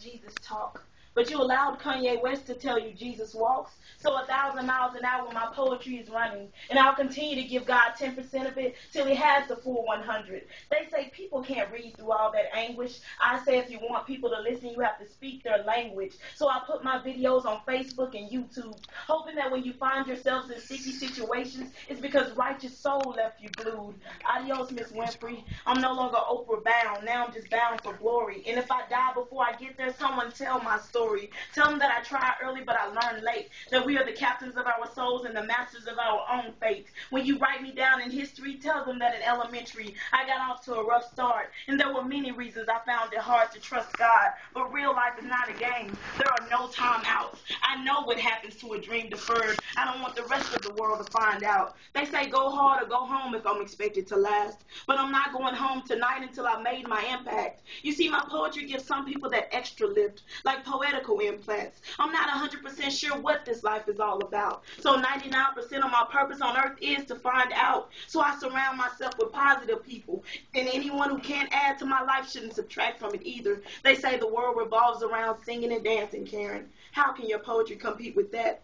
Jesus talk. But you allowed Kanye West to tell you Jesus walks. So 1,000 miles an hour my poetry is running. And I'll continue to give God 10% of it till he has the full 100. They say people can't read through all that anguish. I say if you want people to listen, you have to speak their language. So I put my videos on Facebook and YouTube, hoping that when you find yourselves in sticky situations, it's because righteous soul left you glued. Adios, Miss Winfrey. I'm no longer Oprah bound. Now I'm just bound for glory. And if I die before I get there, someone tell my story. Tell them that I tried early, but I learned late. That we are the captains of our souls and the masters of our own fate. When you write me down in history, tell them that in elementary, I got off to a rough start. And there were many reasons I found it hard to trust God. But real life is not a game. There are no timeouts. I know what happens to a dream deferred. I don't want the rest of the world to find out. They say go hard or go home if I'm expected to last. But I'm not going home tonight until I made my impact. You see, my poetry gives some people that extra lift, like poetical implants. I'm not 100% sure what this life is all about. So 99% of my purpose on earth is to find out. So I surround myself with positive people. And anyone who can't add to my life shouldn't subtract from it either. They say the world revolves around singing and dancing, Karen. How can your poetry compete with that?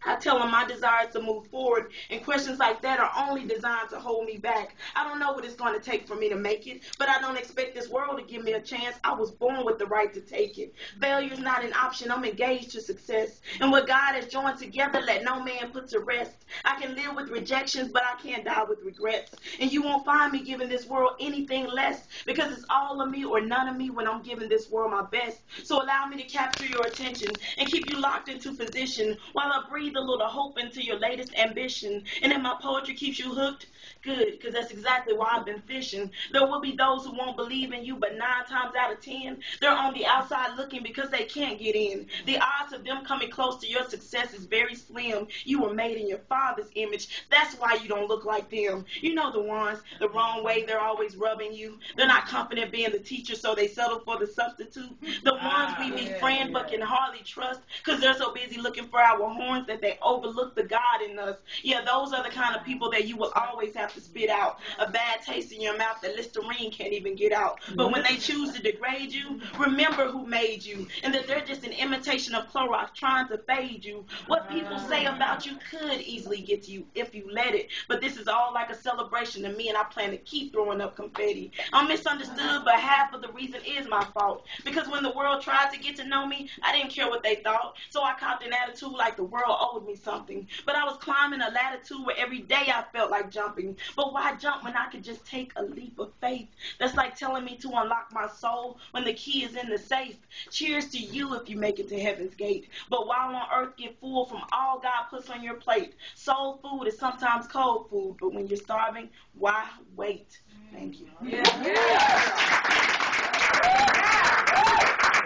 I tell them my desire is to move forward, and questions like that are only designed to hold me back. I don't know what it's going to take for me to make it, but I don't expect this world to give me a chance. I was born with the right to take it. Failure is not an option. I'm engaged to success. And what God has joined together, let no man put to rest. I can live with rejections, but I can't die with regrets. And you won't find me giving this world anything less, because it's all of me or none of me when I'm giving this world my best. So allow me to capture your attention and keep you locked into position while I breathe a little hope into your latest ambition. And if my poetry keeps you hooked, good, because that's exactly why I've been fishing. There will be those who won't believe in you, but 9 times out of 10, they're on the outside looking because they can't get in. The odds of them coming close to your success is very slim. You were made in your Father's image. That's why you don't look like them. You know the ones, the wrong way, they're always rubbing you. They're not confident being the teacher, so they settle for the substitute. The ones we befriend but can hardly trust because they're so busy looking for our horns that they overlook the God in us. Yeah, those are the kind of people that you will always have to spit out. A bad taste in your mouth that Listerine can't even get out. But when they choose to degrade you, remember who made you, and that they're just an imitation of Clorox trying to fade you. What people say about you could easily get to you if you let it, but this is all like a celebration to me, and I plan to keep throwing up confetti. I'm misunderstood, but half of the reason is my fault, because when the world tried to get to know me, I didn't care what they thought, so I copped an attitude like the world owed me something. But I was climbing a latitude where every day I felt like jumping. But why jump when I could just take a leap of faith? That's like telling me to unlock my soul when the key is in the safe. Cheers to you if you make it to heaven's gate. But while on earth, get full from all God puts on your plate. Soul food is sometimes cold food, but when you're starving, why wait? Thank you. Yeah.